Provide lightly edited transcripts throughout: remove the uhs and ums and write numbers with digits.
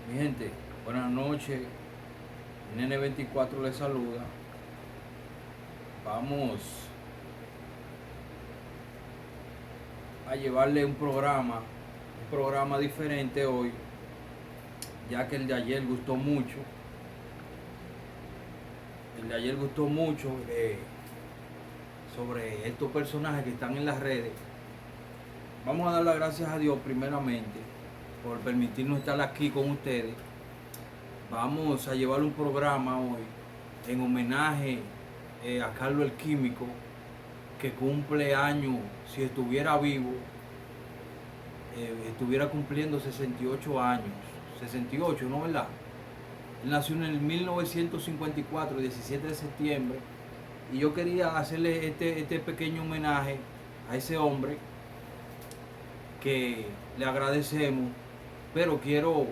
Mi gente, buenas noches. Nene 24 les saluda. Vamos a llevarle un programa diferente hoy, ya que el de ayer gustó mucho. El de ayer gustó mucho sobre estos personajes que están en las redes. Vamos a dar las gracias a Dios primeramente por permitirnos estar aquí con ustedes. Vamos a llevar un programa hoy en homenaje a Carlos el Químico, que cumple años, si estuviera vivo, estuviera cumpliendo 68 años. 68, ¿no, verdad? Él nació en el 1954, 17 de septiembre, y yo quería hacerle este pequeño homenaje a ese hombre que le agradecemos, pero quiero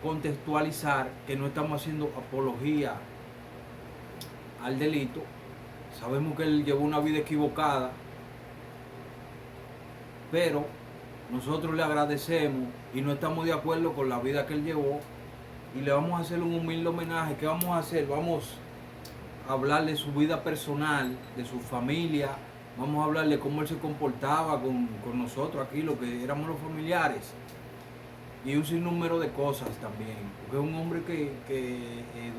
contextualizar que no estamos haciendo apología al delito. Sabemos que él llevó una vida equivocada, pero nosotros le agradecemos y no estamos de acuerdo con la vida que él llevó y le vamos a hacer un humilde homenaje. ¿Qué vamos a hacer? Vamos a hablar de su vida personal, de su familia, vamos a hablar de cómo él se comportaba con nosotros aquí, lo que éramos los familiares, y un sinnúmero de cosas también, porque es un hombre que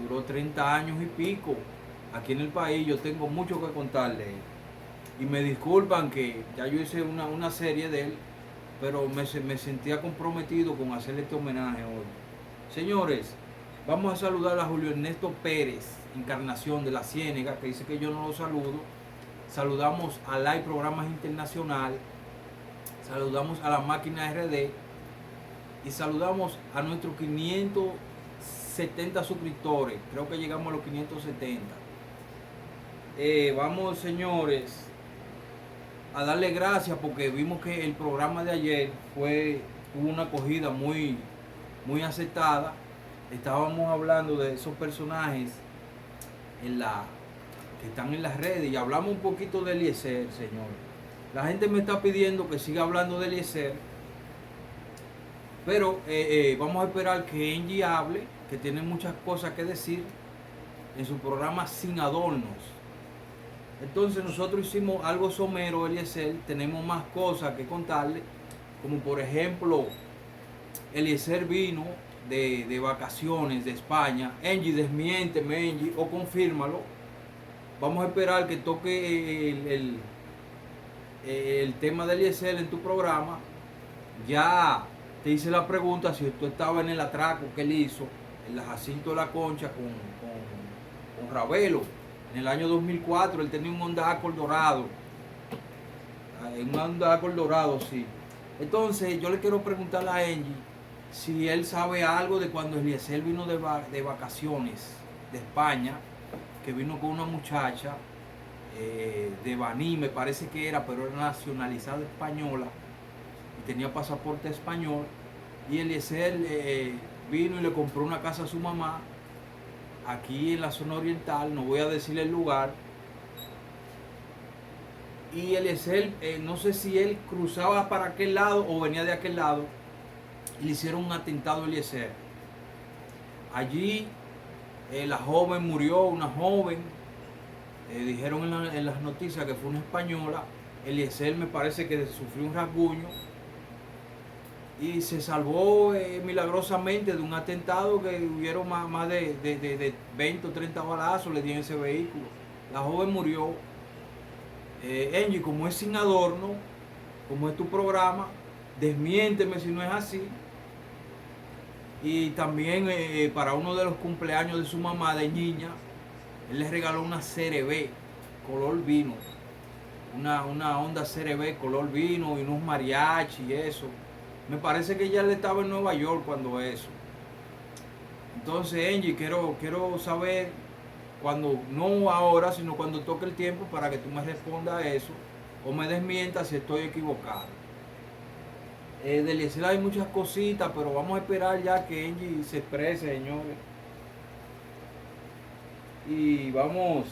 duró 30 años y pico aquí en el país. Yo tengo mucho que contarle y me disculpan que ya yo hice una serie de él, pero me sentía comprometido con hacerle este homenaje hoy. Señores, vamos a saludar a Julio Ernesto Pérez, Encarnación de la Ciénega, que dice que yo no lo saludo. Saludamos a Live Programas Internacional, saludamos a la Máquina RD y saludamos a nuestros 570 suscriptores. Creo que llegamos a los 570. Vamos, señores, a darle gracias porque vimos que el programa de ayer tuvo una acogida muy aceptada. Estábamos hablando de esos personajes que están en las redes y hablamos un poquito de Eliezer, señor. La gente me está pidiendo que siga hablando de Eliezer, pero vamos a esperar que Angie hable, que tiene muchas cosas que decir en su programa Sin Adornos. Entonces nosotros hicimos algo somero, Eliezer, tenemos más cosas que contarle, como por ejemplo, Eliezer vino de vacaciones de España. Angie, desmiénteme, Angie, o confírmalo. Vamos a esperar que toque el tema de Eliezer en tu programa. Ya te hice la pregunta si tú estabas en el atraco que él hizo en la Jacinto de la Concha con Ravelo. En el año 2004 él tenía un Honda Accord dorado. Un Honda Accord dorado, sí. Entonces yo le quiero preguntar a Angie si él sabe algo de cuando Eliezer vino de vacaciones de España, que vino con una muchacha de Baní, me parece que era, pero era nacionalizada española y tenía pasaporte español. Y Eliezer vino y le compró una casa a su mamá aquí en la zona oriental, no voy a decirle el lugar. Y Eliezer, no sé si él cruzaba para aquel lado o venía de aquel lado, y le hicieron un atentado a Eliezer. Allí la joven murió, una joven, dijeron en las noticias que fue una española. Eliezer me parece que sufrió un rasguño y se salvó milagrosamente de un atentado que hubieron más de 20 o 30 balazos le dieron ese vehículo. La joven murió. Angie, como es Sin Adorno, como es tu programa, desmiénteme si no es así. Y también para uno de los cumpleaños de su mamá de niña, él le regaló una CRB color vino, una Honda CRB color vino y unos mariachi y eso. Me parece que ya él estaba en Nueva York cuando eso. Entonces, Angie, quiero saber, cuando, no ahora, sino cuando toque el tiempo, para que tú me respondas a eso o me desmientas si estoy equivocado. De Eliezer hay muchas cositas, pero vamos a esperar ya que Angie se exprese, señores. Y vamos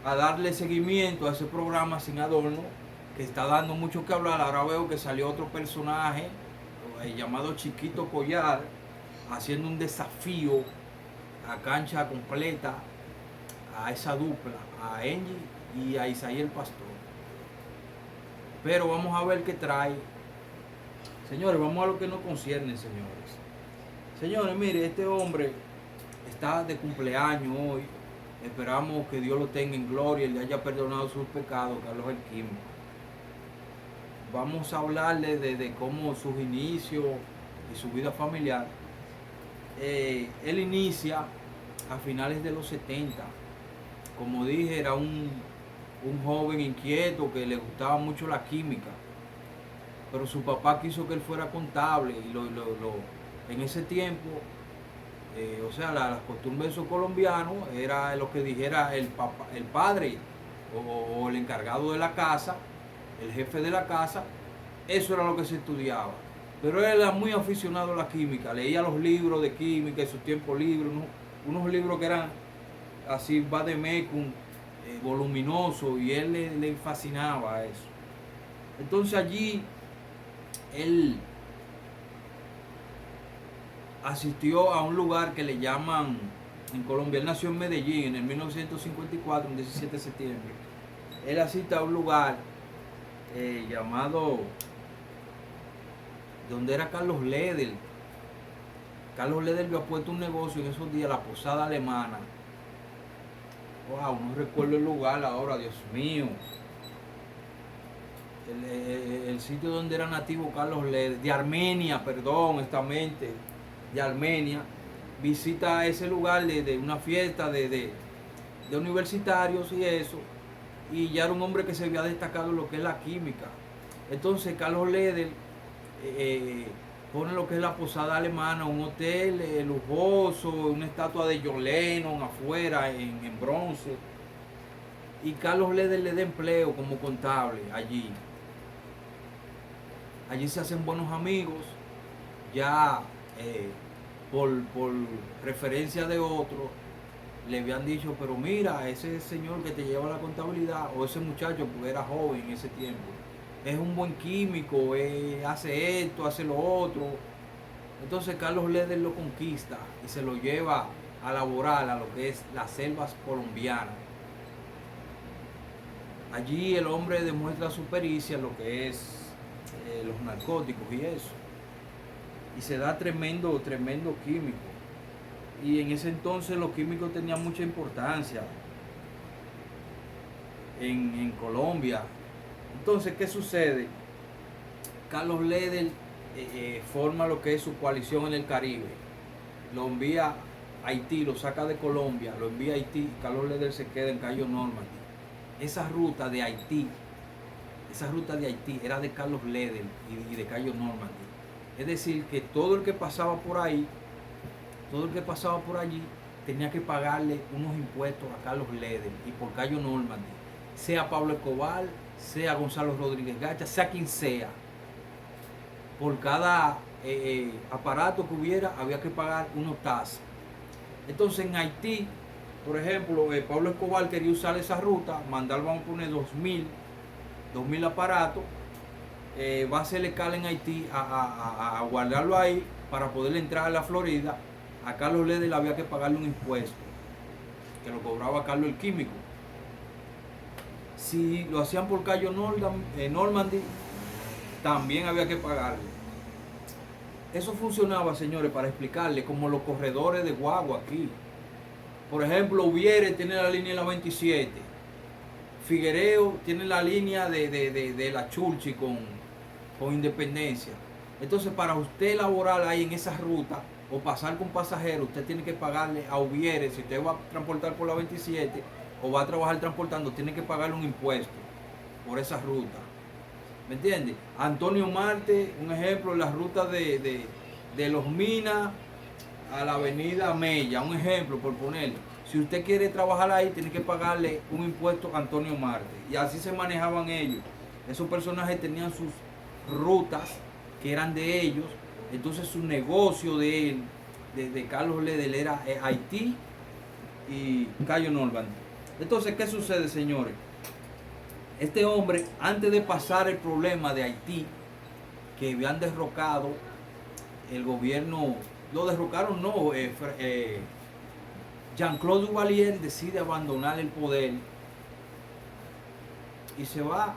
a darle seguimiento a ese programa Sin Adorno, que está dando mucho que hablar. Ahora veo que salió otro personaje, llamado Chiquito Collar, haciendo un desafío a cancha completa a esa dupla, a Angie y a Isaías el Pastor. Pero vamos a ver qué trae. Señores, vamos a lo que nos concierne, señores. Señores, mire, este hombre está de cumpleaños hoy. Esperamos que Dios lo tenga en gloria y le haya perdonado sus pecados, Carlos el Químico. Vamos a hablarle de cómo sus inicios y su vida familiar. Él inicia a finales de los 70. Como dije, era un joven inquieto que le gustaba mucho la química. Pero su papá quiso que él fuera contable y en ese tiempo, o sea, las costumbres de esos colombianos era lo que dijera el padre o el encargado de la casa, el jefe de la casa. Eso era lo que se estudiaba. Pero él era muy aficionado a la química, leía los libros de química en su tiempo libre, unos libros que eran así, vademecum, voluminosos, y él le fascinaba eso. Entonces allí él asistió a un lugar que le llaman, en Colombia, él nació en Medellín en el 1954, el 17 de septiembre. Él asiste a un lugar llamado, donde era Carlos Ledel. Carlos Ledel había puesto un negocio en esos días, la Posada Alemana. Wow, no recuerdo el lugar ahora, Dios mío. El sitio donde era nativo Carlos Ledel, de Armenia, perdón, exactamente, de Armenia. Visita ese lugar de una fiesta de universitarios y eso. Y ya era un hombre que se había destacado en lo que es la química. Entonces Carlos Ledel pone lo que es la Posada Alemana, un hotel lujoso, una estatua de John Lennon afuera en bronce. Y Carlos Ledel le da empleo como contable allí. Allí se hacen buenos amigos, ya por referencia de otros, le habían dicho, pero mira, ese señor que te lleva la contabilidad, o ese muchacho, porque era joven en ese tiempo, es un buen químico, hace esto, hace lo otro. Entonces Carlos Ledel lo conquista y se lo lleva a laborar a lo que es las selvas colombianas. Allí el hombre demuestra su pericia en lo que es los narcóticos y eso. Y se da tremendo químico. Y en ese entonces los químicos tenían mucha importancia en Colombia. Entonces, ¿qué sucede? Carlos Ledel forma lo que es su coalición en el Caribe. Lo envía a Haití, lo saca de Colombia, lo envía a Haití. Carlos Ledel se queda en Cayo Normandy. Esa ruta de Haití era de Carlos Ledel y de Cayo Normandy. Es decir, que todo el que pasaba por ahí, tenía que pagarle unos impuestos a Carlos Ledel y por Cayo Normandy, sea Pablo Escobar, sea Gonzalo Rodríguez Gacha, sea quien sea. Por cada aparato que hubiera, había que pagar unos tasas. Entonces en Haití, por ejemplo, Pablo Escobar quería usar esa ruta, mandar, vamos a poner 2000 aparatos, va a hacerle escala en Haití a guardarlo ahí para poder entrar a la Florida. A Carlos Ledel había que pagarle un impuesto que lo cobraba Carlos el Químico. Si lo hacían por Cayo Normandy, también había que pagarle. Eso funcionaba, señores, para explicarle, como los corredores de guagua aquí. Por ejemplo, Ubiere tiene la línea de la 27. Figuereo tiene la línea de la Churchi con Independencia. Entonces, para usted laborar ahí en esa ruta o pasar con pasajeros, usted tiene que pagarle a Ubiere. Si usted va a transportar por la 27 o va a trabajar transportando, tiene que pagarle un impuesto por esa ruta. ¿Me entiende? Antonio Marte, un ejemplo, la ruta de Los Minas a la avenida Mella, un ejemplo por ponerle. Si usted quiere trabajar ahí, tiene que pagarle un impuesto a Antonio Marte. Y así se manejaban ellos. Esos personajes tenían sus rutas que eran de ellos. Entonces su negocio de él, de Carlos Ledel, era Haití y Cayo Normandy. Entonces, ¿qué sucede, señores? Este hombre, antes de pasar el problema de Haití, que habían derrocado el gobierno lo derrocaron, no, Jean-Claude Duvalier decide abandonar el poder y se va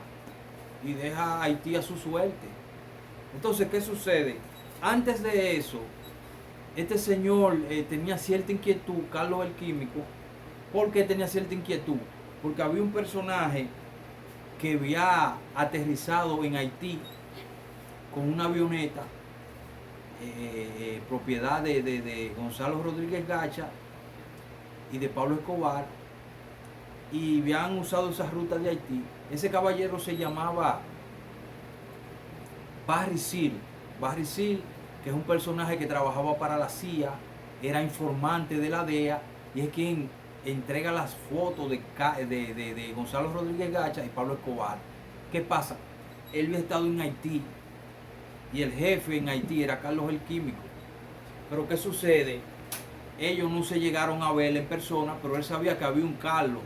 y deja a Haití a su suerte. Entonces, ¿qué sucede? Antes de eso, este señor tenía cierta inquietud, Carlos el Químico. ¿Por qué tenía cierta inquietud? Porque había un personaje que había aterrizado en Haití con una avioneta, propiedad de Gonzalo Rodríguez Gacha y de Pablo Escobar, y habían usado esa ruta de Haití. Ese caballero se llamaba Barry Seal. Barry Seal, que es un personaje que trabajaba para la CIA, era informante de la DEA y es quien entrega las fotos de Gonzalo Rodríguez Gacha y Pablo Escobar. ¿Qué pasa? Él había estado en Haití y el jefe en Haití era Carlos el Químico. Pero ¿qué sucede? Ellos no se llegaron a ver en persona, pero él sabía que había un Carlos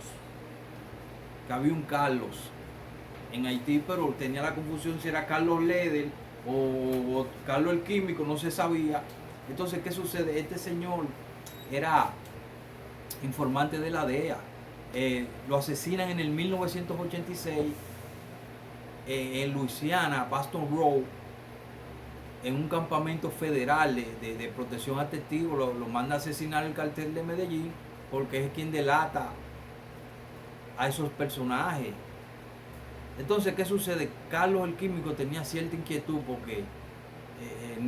en Haití, pero tenía la confusión si era Carlos Leder o Carlos el Químico, no se sabía. Entonces, ¿qué sucede? Este señor era informante de la DEA. Lo asesinan en el 1986 en Luisiana, Baston Road, en un campamento federal de protección a testigos. Lo manda a asesinar el cartel de Medellín porque es quien delata a esos personajes. Entonces, ¿qué sucede? Carlos el Químico tenía cierta inquietud porque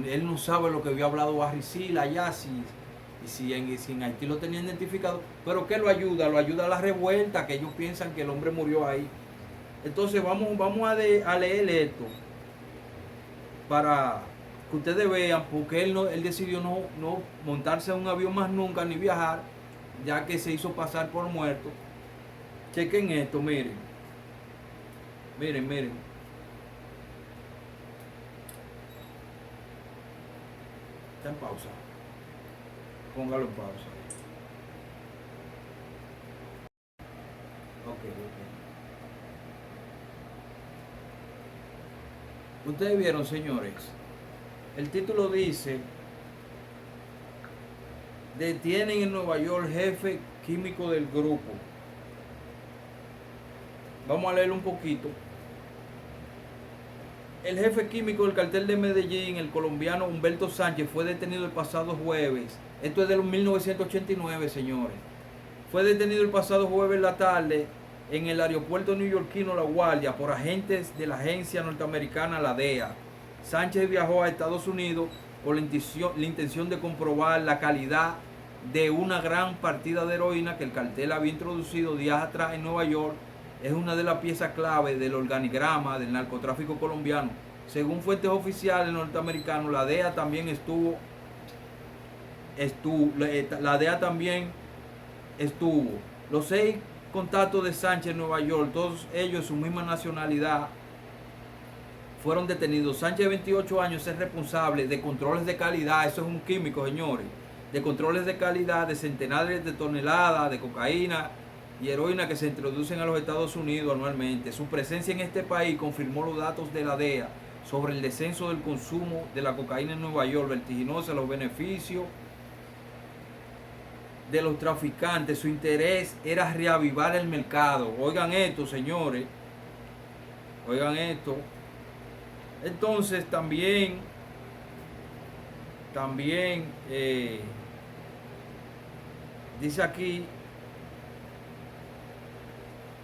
él no sabe lo que había hablado Barry Seal allá, si en Haití lo tenía identificado, pero ¿qué lo ayuda? Lo ayuda a la revuelta, que ellos piensan que el hombre murió ahí. Entonces vamos a leer esto para que ustedes vean, porque él decidió no montarse en un avión más nunca ni viajar, ya que se hizo pasar por muerto. Chequen esto, miren. Está en pausa. Póngalo en pausa. Ok. Ustedes vieron, señores, el título dice: detienen en Nueva York jefe químico del grupo. Vamos a leerlo un poquito. El jefe químico del cartel de Medellín, el colombiano Humberto Sánchez, fue detenido el pasado jueves. Esto es de los 1989, señores. Fue detenido el pasado jueves en la tarde en el aeropuerto neoyorquino La Guardia por agentes de la agencia norteamericana, la DEA. Sánchez viajó a Estados Unidos con la intención de comprobar la calidad de una gran partida de heroína que el cartel había introducido días atrás en Nueva York. Es una de las piezas clave del organigrama del narcotráfico colombiano. Según fuentes oficiales norteamericanos, la DEA también estuvo. Los 6 contactos de Sánchez en Nueva York, todos ellos de su misma nacionalidad, fueron detenidos. Sánchez, de 28 años, es responsable de controles de calidad. Eso es un químico, señores. De controles de calidad de centenares de toneladas de cocaína y heroína que se introducen a los Estados Unidos anualmente. Su presencia en este país confirmó los datos de la DEA sobre el descenso del consumo de la cocaína en Nueva York, vertiginosa, los beneficios de los traficantes. Su interés era reavivar el mercado. Oigan esto, señores. Oigan esto. Entonces también dice aquí: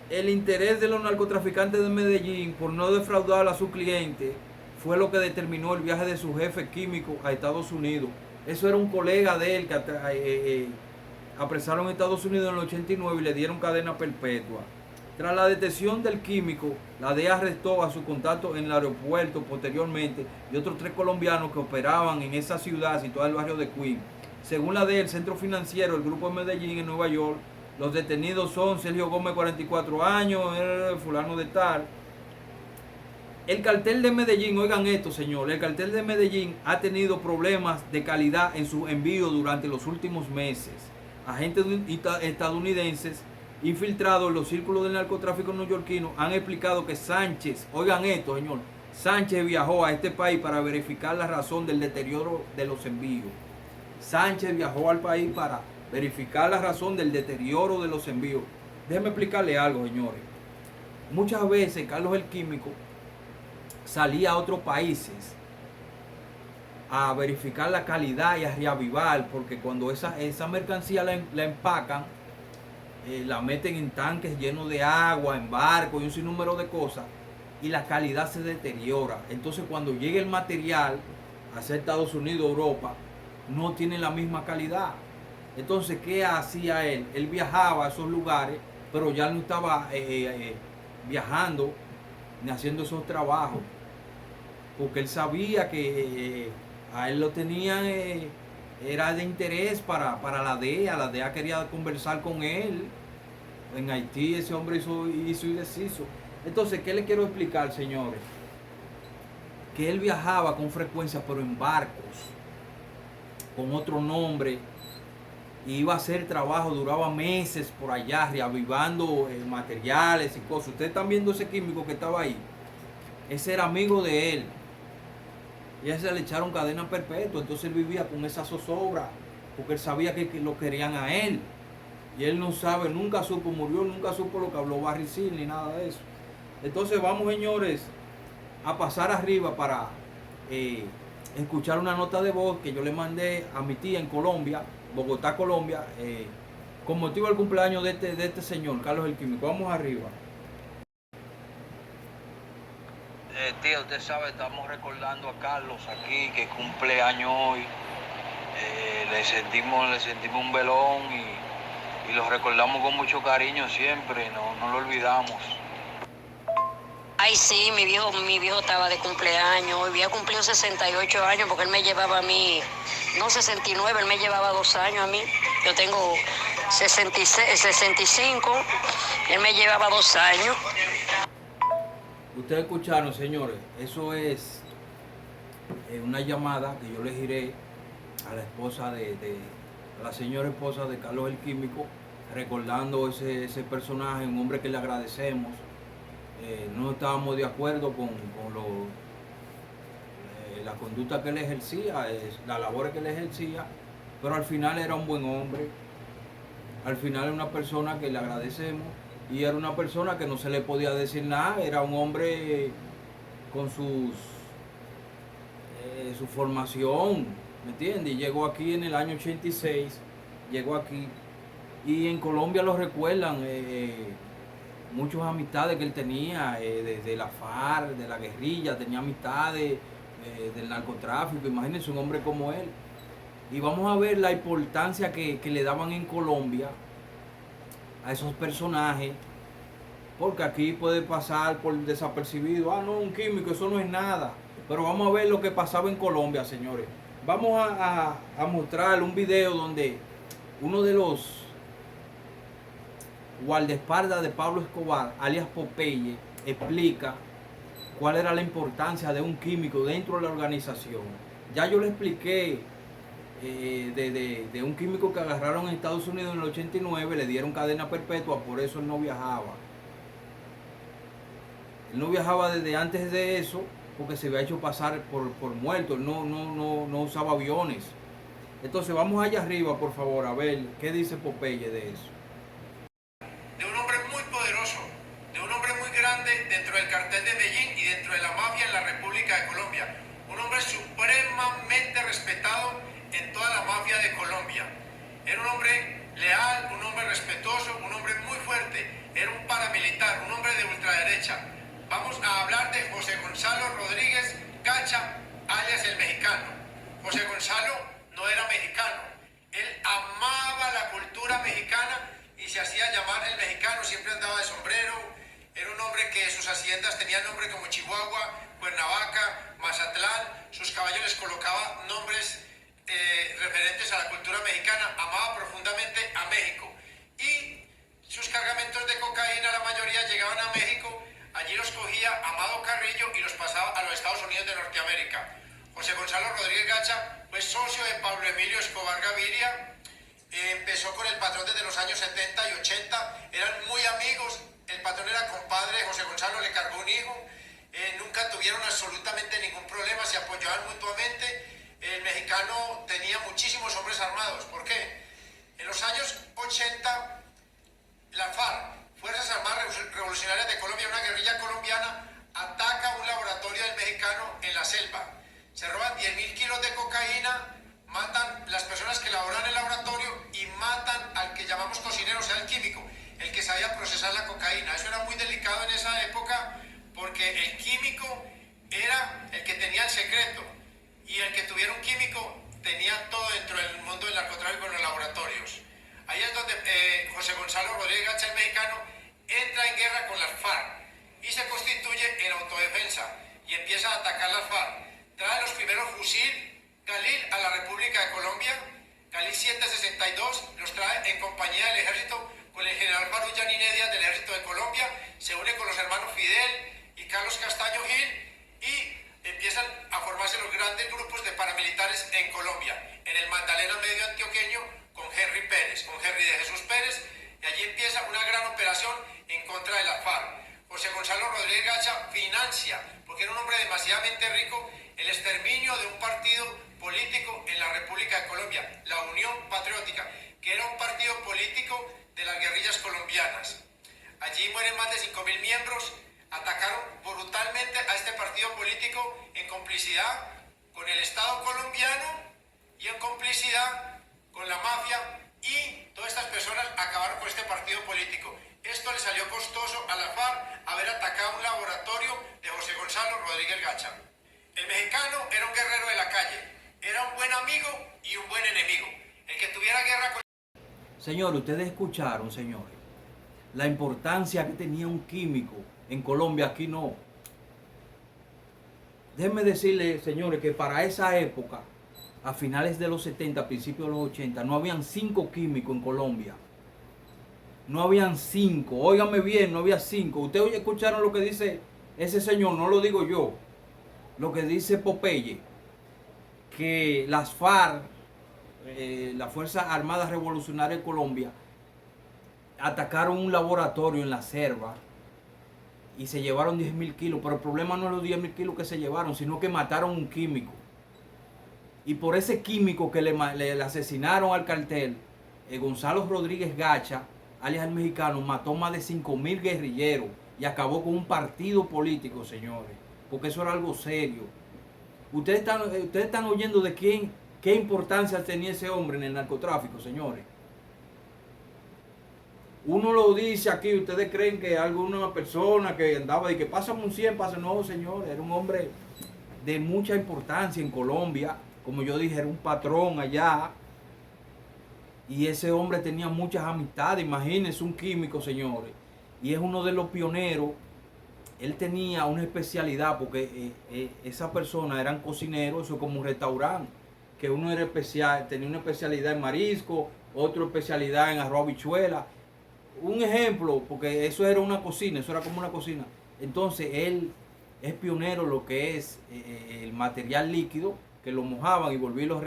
el interés de los narcotraficantes de Medellín por no defraudar a su cliente fue lo que determinó el viaje de su jefe químico a Estados Unidos. Eso era un colega de él que apresaron en Estados Unidos en el 89 y le dieron cadena perpetua. Tras la detención del químico, la DEA arrestó a su contacto en el aeropuerto posteriormente y otros 3 colombianos que operaban en esa ciudad situada en el barrio de Queens. Según la DEA, el centro financiero del grupo de Medellín en Nueva York, los detenidos son Sergio Gómez, 44 años, fulano de tal. El cartel de Medellín, oigan esto, señor, el cartel de Medellín ha tenido problemas de calidad en su envío durante los últimos meses. Agentes estadounidenses infiltrados en los círculos del narcotráfico neoyorquino han explicado que Sánchez, oigan esto, señor, Sánchez viajó a este país para verificar la razón del deterioro de los envíos. Sánchez viajó al país para verificar la razón del deterioro de los envíos. Déjenme explicarle algo, señores. Muchas veces Carlos el Químico salía a otros países a verificar la calidad y a reavivar, porque cuando esa mercancía la empacan, la meten en tanques llenos de agua, en barcos y un sinnúmero de cosas, y la calidad se deteriora. Entonces cuando llega el material hacia Estados Unidos, Europa, no tiene la misma calidad. Entonces, ¿qué hacía él? Él viajaba a esos lugares, pero ya no estaba viajando ni haciendo esos trabajos, porque él sabía que a él lo tenían, era de interés para la DEA. La DEA quería conversar con él. En Haití ese hombre hizo y deshizo. Entonces, ¿qué le quiero explicar, señores? Que él viajaba con frecuencia, pero en barcos, con otro nombre, y iba a hacer trabajo, duraba meses por allá, reavivando materiales y cosas. Ustedes están viendo ese químico que estaba ahí. Ese era amigo de él. Y a ese le echaron cadena perpetua. Entonces él vivía con esa zozobra, porque él sabía que lo querían a él. Y él no sabe, nunca supo, murió, nunca supo lo que habló Barry Seal ni nada de eso. Entonces vamos, señores, a pasar arriba para escuchar una nota de voz que yo le mandé a mi tía en Colombia, Bogotá, Colombia, con motivo del cumpleaños de este señor, Carlos el Químico. Vamos arriba. Tía, usted sabe, estamos recordando a Carlos aquí, que cumple años hoy. Le sentimos un velón y lo recordamos con mucho cariño siempre, no lo olvidamos. Ay, sí, mi viejo estaba de cumpleaños, hoy había cumplido 68 años porque él me llevaba a mí, no 69, él me llevaba 2 años a mí. Yo tengo 65, él me llevaba 2 años. Ustedes escucharon, señores, eso es una llamada que yo le giré a la esposa a la señora esposa de Carlos el Químico, recordando ese personaje, un hombre que le agradecemos. No estábamos de acuerdo con la conducta que él ejercía, la labor que él ejercía, pero al final era un buen hombre. Al final era una persona que le agradecemos, y era una persona que no se le podía decir nada. Era un hombre con su formación, ¿me entiendes? Y llegó aquí en el año 86, llegó aquí, y en Colombia lo recuerdan. Muchas amistades que él tenía, de la FARC, de la guerrilla, tenía amistades del narcotráfico. Imagínense un hombre como él. Y vamos a ver la importancia que le daban en Colombia a esos personajes, porque aquí puede pasar por desapercibido. Ah, no, un químico, eso no es nada. Pero vamos a ver lo que pasaba en Colombia, señores. Vamos a mostrar un video donde uno de los guardaespaldas de Pablo Escobar, alias Popeye, explica cuál era la importancia de un químico dentro de la organización. Ya yo le expliqué de un químico que agarraron en Estados Unidos en el 89, le dieron cadena perpetua, por eso él no viajaba. Él no viajaba desde antes de eso, porque se había hecho pasar por muerto. Él no usaba aviones. Entonces vamos allá arriba, por favor, a ver qué dice Popeye de eso. Dentro del cartel de Medellín y dentro de la mafia en la República de Colombia. Un hombre supremamente respetado en toda la mafia de Colombia. Era un hombre leal, un hombre respetuoso, un hombre muy fuerte. Era un paramilitar, un hombre de ultraderecha. Vamos a hablar de José Gonzalo Rodríguez Cacha, alias el mexicano. José Gonzalo no era mexicano. Él amaba la cultura mexicana y se hacía llamar el mexicano. Siempre andaba de sombrero. Era un hombre que sus haciendas tenían nombres como Chihuahua, Cuernavaca, Mazatlán. Sus caballos les colocaba nombres referentes a la cultura mexicana. Amaba profundamente a México. Y sus cargamentos de cocaína, la mayoría llegaban a México. Allí los cogía Amado Carrillo y los pasaba a los Estados Unidos de Norteamérica. José Gonzalo Rodríguez Gacha fue socio de Pablo Emilio Escobar Gaviria. Empezó con el patrón desde los años 70 y 80. Eran muy amigos. El patrón era compadre de José Gonzalo, le cargó un hijo nunca tuvieron absolutamente ningún problema, se apoyaban mutuamente. El mexicano tenía muchísimos hombres armados. ¿Por qué? En los años 80, la FARC, Fuerzas Armadas Revolucionarias de Colombia, una guerrilla colombiana, ataca un laboratorio del mexicano en la selva. Se roban 10.000 kilos de cocaína, matan las personas que laboran en el laboratorio y matan al que llamamos cocinero, o sea, el químico, el que sabía procesar la cocaína. Eso era muy delicado en esa época porque el químico era el que tenía el secreto y el que tuviera un químico tenía todo dentro del mundo del narcotráfico en los laboratorios. Ahí es donde José Gonzalo Rodríguez Gacha, el mexicano, entra en guerra con las FARC y se constituye en autodefensa y empieza a atacar las FARC. Trae los primeros fusil Galil a la República de Colombia, Galil 762, los trae en compañía del ejército con el general Farulla Ninedias del ejército de Colombia, se une con los hermanos Fidel y Carlos Castaño Gil y empiezan a formarse los grandes grupos de paramilitares en Colombia, en el Magdalena Medio Antioqueño con Henry Pérez, con Henry de Jesús Pérez, y allí empieza una gran operación en contra de la FARC. José Gonzalo Rodríguez Gacha financia, porque era un hombre demasiadamente rico, el exterminio de un partido político en la República de Colombia, la Unión Patriótica, que era un partido político de las guerrillas colombianas. Allí mueren más de 5.000 miembros, atacaron brutalmente a este partido político en complicidad con el Estado colombiano y en complicidad con la mafia, y todas estas personas acabaron con este partido político. Esto le salió costoso a la FARC haber atacado un laboratorio de José Gonzalo Rodríguez Gacha. El mexicano era un guerrero de la calle, era un buen amigo y un buen enemigo. El que tuviera guerra con... Señores, ustedes escucharon, señores, la importancia que tenía un químico en Colombia. Aquí no. Déjenme decirles, señores, que para esa época, a finales de los 70, principios de los 80, no habían 5 químicos en Colombia. No habían 5. Óigame bien, no había 5. Ustedes escucharon lo que dice ese señor, no lo digo yo. Lo que dice Popeye, que las FARC, las Fuerzas Armadas Revolucionarias de Colombia, atacaron un laboratorio en la selva y se llevaron 10.000 kilos. Pero el problema no es los 10.000 kilos que se llevaron, sino que mataron un químico. Y por ese químico que le asesinaron al cartel, Gonzalo Rodríguez Gacha, alias el mexicano, mató más de 5.000 guerrilleros y acabó con un partido político, señores. Porque eso era algo serio. Ustedes están oyendo de qué importancia tenía ese hombre en el narcotráfico, señores. Uno lo dice aquí, ustedes creen que alguna persona que andaba y que pásame un 100, pasa. No, señores, era un hombre de mucha importancia en Colombia. Como yo dije, era un patrón allá. Y ese hombre tenía muchas amistades. Imagínense un químico, señores. Y es uno de los pioneros. Él tenía una especialidad, porque esa persona eran cocineros, eso es como un restaurante, que uno era especial, tenía una especialidad en marisco, otro especialidad en arroz habichuela. Un ejemplo, porque eso era una cocina, eso era como una cocina. Entonces él es pionero en lo que es el material líquido, que lo mojaban y volví lo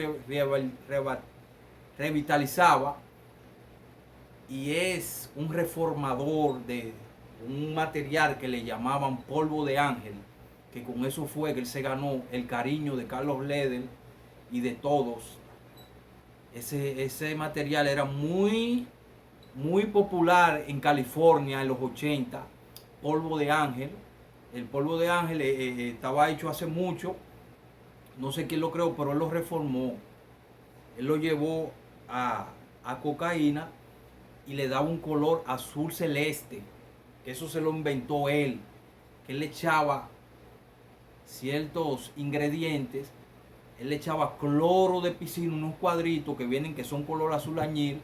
revitalizaba, y es un reformador de un material que le llamaban polvo de ángel, que con eso fue que él se ganó el cariño de Carlos Leder y de todos. Ese material era muy popular en California en los 80, polvo de ángel. El polvo de ángel estaba hecho hace mucho, no sé quién lo creó, pero él lo reformó. Él lo llevó a cocaína y le daba un color azul celeste. Eso se lo inventó él, que él le echaba ciertos ingredientes. Él le echaba cloro de piscina, unos cuadritos que vienen que son color azul añil.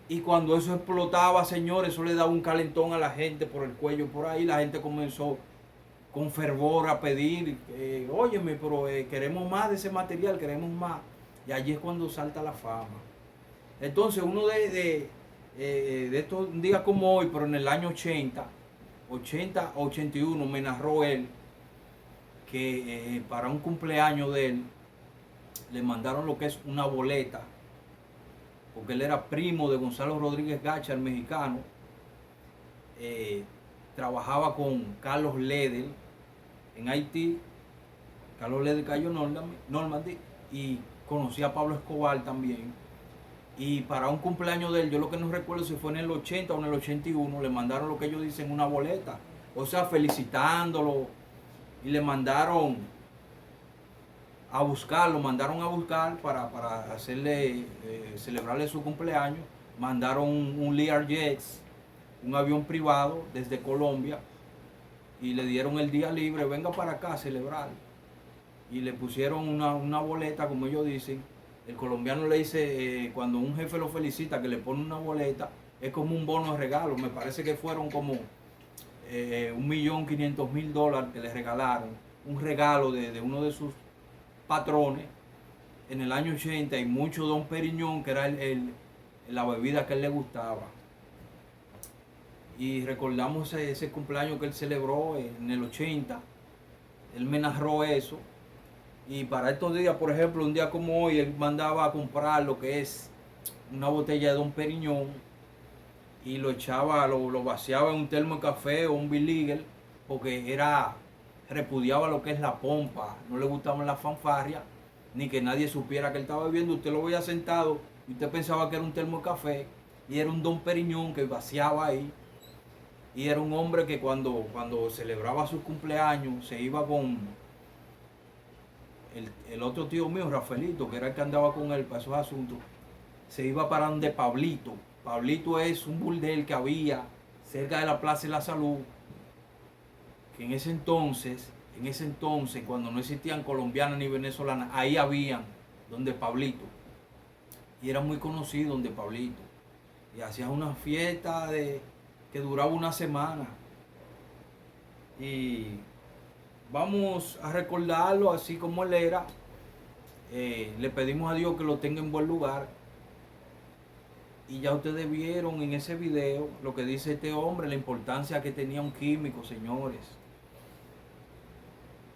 Y cuando eso explotaba, señores, eso le daba un calentón a la gente por el cuello, por ahí. La gente comenzó con fervor a pedir, óyeme, pero queremos más de ese material, queremos más. Y allí es cuando salta la fama. Entonces uno de estos días como hoy, pero en el año 81, me narró él que para un cumpleaños de él le mandaron lo que es una boleta, porque él era primo de Gonzalo Rodríguez Gacha, el mexicano, trabajaba con Carlos Ledel en Haití. Carlos Ledel cayó en Normandy y conocí a Pablo Escobar también. Y para un cumpleaños de él, yo lo que no recuerdo si fue en el 80 o en el 81, le mandaron lo que ellos dicen una boleta. O sea, felicitándolo. Y le mandaron a buscar, lo mandaron a buscar para hacerle, celebrarle su cumpleaños. Mandaron un Learjet, un avión privado desde Colombia, y le dieron el día libre, venga para acá a celebrar. Y le pusieron una boleta, como ellos dicen. El colombiano le dice, cuando un jefe lo felicita, que le pone una boleta, es como un bono de regalo. Me parece que fueron como $1.500.000 que le regalaron. Un regalo de uno de sus patrones en el año 80, y mucho Don Periñón, que era la bebida que a él le gustaba. Y recordamos ese cumpleaños que él celebró en el 80. Él me narró eso. Y para estos días, por ejemplo, un día como hoy, él mandaba a comprar lo que es una botella de Don Periñón y lo echaba, lo vaciaba en un termo de café o un Billigel, porque repudiaba lo que es la pompa, no le gustaban las fanfarrias, ni que nadie supiera que él estaba bebiendo. Usted lo veía sentado y usted pensaba que era un termo de café, y era un Don Periñón que vaciaba ahí. Y era un hombre que cuando celebraba sus cumpleaños se iba con el otro tío mío, Rafaelito, que era el que andaba con él para esos asuntos. Se iba para donde Pablito. Pablito es un burdel que había cerca de la Plaza de la Salud, que en ese entonces, cuando no existían colombianas ni venezolanas, ahí habían donde Pablito. Y era muy conocido donde Pablito. Y hacían una fiesta que duraba una semana. Y vamos a recordarlo así como él era. Le pedimos a Dios que lo tenga en buen lugar. Y ya ustedes vieron en ese video lo que dice este hombre, la importancia que tenía un químico, señores.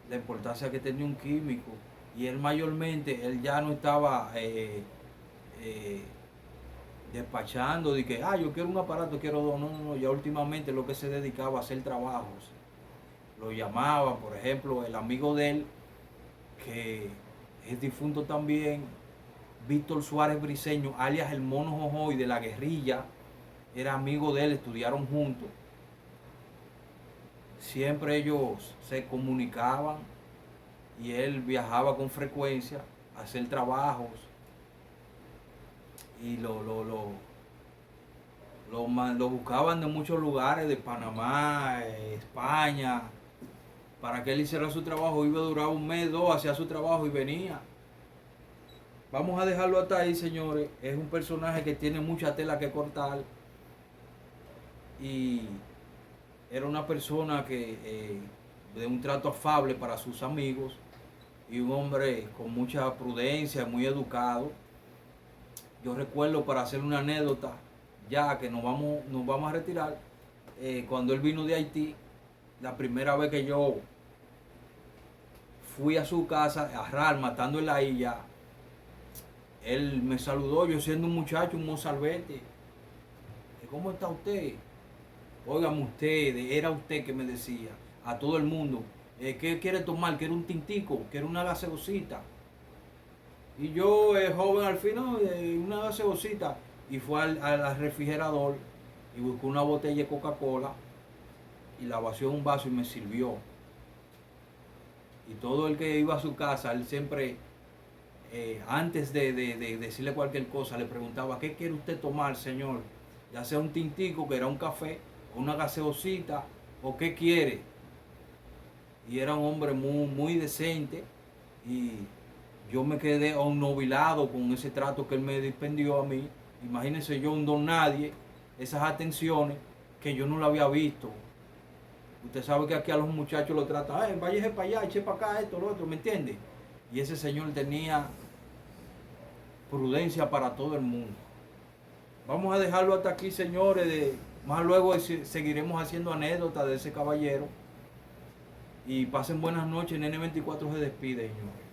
La importancia que tenía un químico. Y él mayormente, él ya no estaba despachando de que, yo quiero un aparato, quiero dos. No, ya últimamente lo que se dedicaba a hacer trabajos. Lo llamaban, por ejemplo, el amigo de él, que es difunto también, Víctor Suárez Briceño, alias el Mono Jojoy de la guerrilla, era amigo de él, estudiaron juntos. Siempre ellos se comunicaban y él viajaba con frecuencia a hacer trabajos, y lo buscaban de muchos lugares, de Panamá, España, para que él hiciera su trabajo. Iba a durar un mes, dos, hacía su trabajo y venía. Vamos a dejarlo hasta ahí, señores. Es un personaje que tiene mucha tela que cortar. Y era una persona que de un trato afable para sus amigos, y un hombre con mucha prudencia, muy educado. Yo recuerdo, para hacer una anécdota, ya que nos vamos a retirar, cuando él vino de Haití, la primera vez que yo fui a su casa, a RAL, matando en la isla, él me saludó, yo siendo un muchacho, un mozalbete. ¿Cómo está usted? Óigame usted, era usted que me decía a todo el mundo, ¿qué quiere tomar? ¿Quiere un tintico? ¿Quiere una gaseosita? Y yo, joven, al final, una gaseosita. Y fue al refrigerador y buscó una botella de Coca-Cola y la vació en un vaso y me sirvió. Y todo el que iba a su casa, él siempre, antes de decirle cualquier cosa, le preguntaba, ¿qué quiere usted tomar, señor? Ya sea un tintico, que era un café, o una gaseosita, o qué quiere. Y era un hombre muy, muy decente, y yo me quedé obnubilado con ese trato que él me dispendió a mí. Imagínense yo, un don nadie, esas atenciones que yo no lo había visto. Usted sabe que aquí a los muchachos lo tratan, váyase para allá, eche para acá, esto, lo otro, ¿me entiende? Y ese señor tenía prudencia para todo el mundo. Vamos a dejarlo hasta aquí, señores. Más luego seguiremos haciendo anécdotas de ese caballero. Y pasen buenas noches. Nene 24 se despide, señores.